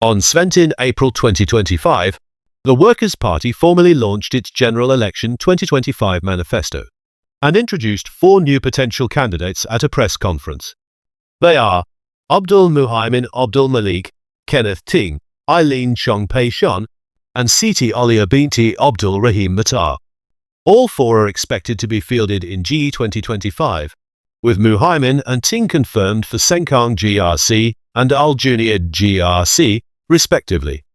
On 17 April 2025, the Workers' Party formally launched its General Election 2025 manifesto and introduced 4 new potential candidates at a press conference. They are Abdul Muhaimin Abdul Malik, Kenneth Tiong, Eileen Chong Pei Shan, and Siti Alia Binte Abdul Rahim Mattar. All 4 are expected to be fielded in GE2025, with Muhaimin and Tiong confirmed for Sengkang GRC and Aljunied GRC, respectively.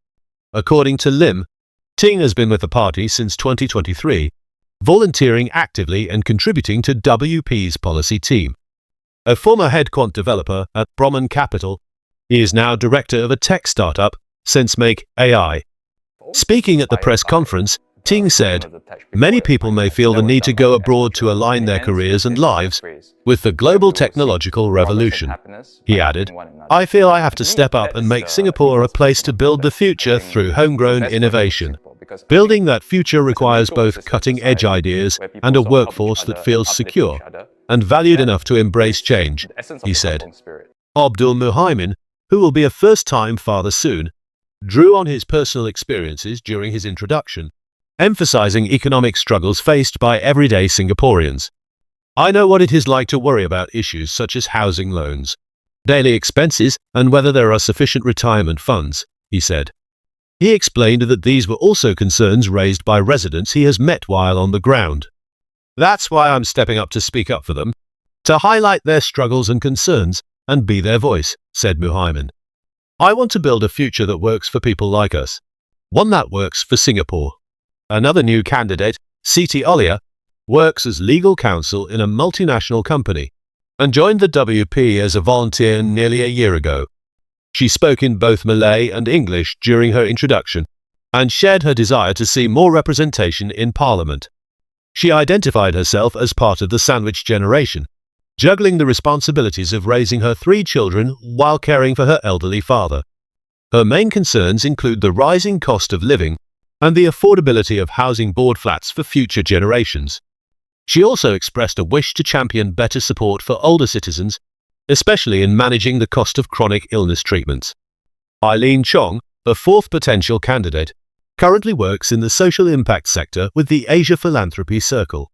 According to Lim, Tiong has been with the party since 2023, volunteering actively and contributing to WP's policy team. A former head quant developer at Brahman Capital, he is now director of a tech startup, SenseMake AI. Speaking at the press conference, Tiong said, "Many people may feel the need to go abroad to align their careers and lives with the global technological revolution." He added, "I feel I have to step up and make Singapore a place to build the future through homegrown innovation. Building that future requires both cutting-edge ideas and a workforce that feels secure and valued enough to embrace change," he said. Abdul Muhaimin, who will be a first-time father soon, drew on his personal experiences during his introduction, emphasizing economic struggles faced by everyday Singaporeans. "I know what it is like to worry about issues such as housing loans, daily expenses, and whether there are sufficient retirement funds," he said. He explained that these were also concerns raised by residents he has met while on the ground. "That's why I'm stepping up to speak up for them, to highlight their struggles and concerns and be their voice," said Muhaimin. "I want to build a future that works for people like us, one that works for Singapore." Another new candidate, Siti Alia, works as legal counsel in a multinational company and joined the WP as a volunteer nearly a year ago. She spoke in both Malay and English during her introduction and shared her desire to see more representation in Parliament. She identified herself as part of the sandwich generation, juggling the responsibilities of raising her 3 children while caring for her elderly father. Her main concerns include the rising cost of living and the affordability of housing board flats for future generations. She also expressed a wish to champion better support for older citizens, especially in managing the cost of chronic illness treatments. Eileen Chong, the 4th potential candidate, currently works in the social impact sector with the Asia Philanthropy Circle.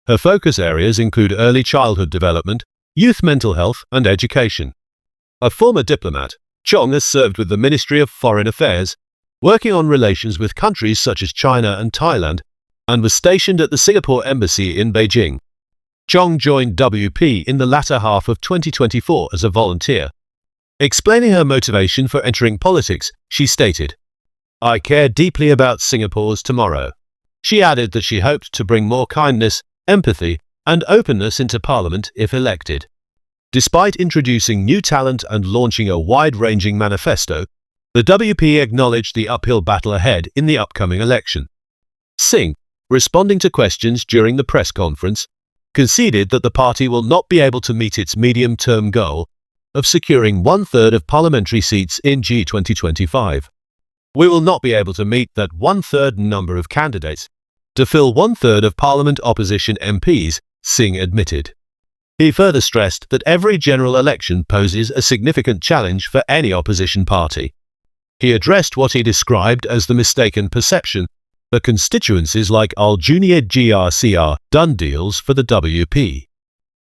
Her focus areas include early childhood development, youth mental health, and education. A former diplomat, Chong has served with the Ministry of Foreign Affairs, working on relations with countries such as China and Thailand, and was stationed at the Singapore Embassy in Beijing. Chong joined WP in the latter half of 2024 as a volunteer. Explaining her motivation for entering politics, she stated, "I care deeply about Singapore's tomorrow." She added that she hoped to bring more kindness, empathy, and openness into Parliament if elected. Despite introducing new talent and launching a wide-ranging manifesto, the WP acknowledged the uphill battle ahead in the upcoming election. Singh, responding to questions during the press conference, conceded that the party will not be able to meet its medium-term goal of securing 1/3 of parliamentary seats in G2025. "We will not be able to meet that 1/3 number of candidates to fill 1/3 of Parliament opposition MPs," Singh admitted. He further stressed that every general election poses a significant challenge for any opposition party. He addressed what he described as the mistaken perception that constituencies like Aljunied GRC are done deals for the WP.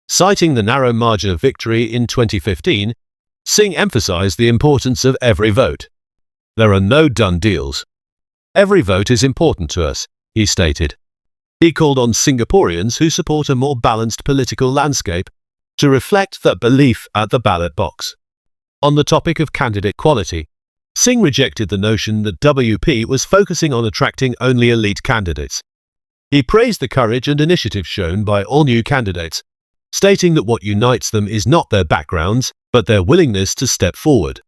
Citing the narrow margin of victory in 2015, Singh emphasized the importance of every vote. "There are no done deals. Every vote is important to us," he stated. He called on Singaporeans who support a more balanced political landscape to reflect that belief at the ballot box. On the topic of candidate quality, Singh rejected the notion that WP was focusing on attracting only elite candidates. He praised the courage and initiative shown by all new candidates, stating that what unites them is not their backgrounds, but their willingness to step forward.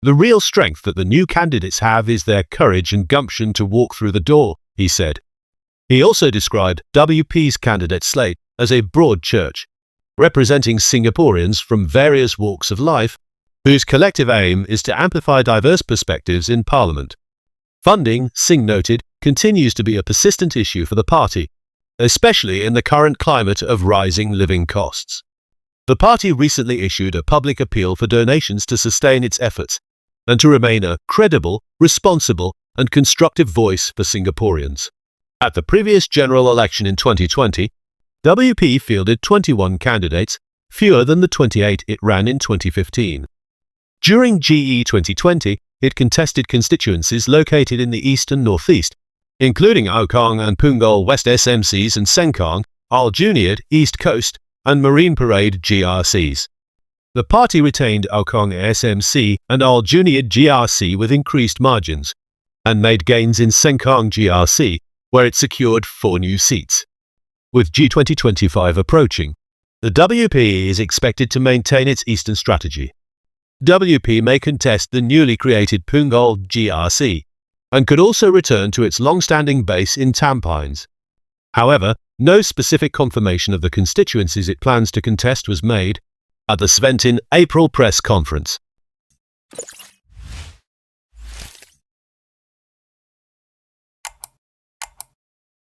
"The real strength that the new candidates have is their courage and gumption to walk through the door," he said. He also described WP's candidate slate as a broad church, representing Singaporeans from various walks of life, whose collective aim is to amplify diverse perspectives in Parliament. Funding, Singh noted, continues to be a persistent issue for the party, especially in the current climate of rising living costs. The party recently issued a public appeal for donations to sustain its efforts, and to remain a credible, responsible, and constructive voice for Singaporeans. At the previous general election in 2020, WP fielded 21 candidates, fewer than the 28 it ran in 2015. During GE2020, it contested constituencies located in the east and northeast, including Aokang and Punggol West SMCs and Sengkang, Aljunied East Coast, and Marine Parade GRCs. The party retained Aokang SMC and Aljunied GRC with increased margins, and made gains in Sengkang GRC, where it secured 4 new seats. With GE2025 approaching, the WP is expected to maintain its eastern strategy. WP may contest the newly created Punggol GRC, and could also return to its long-standing base in Tampines. However, no specific confirmation of the constituencies it plans to contest was made at the Sventin April press conference.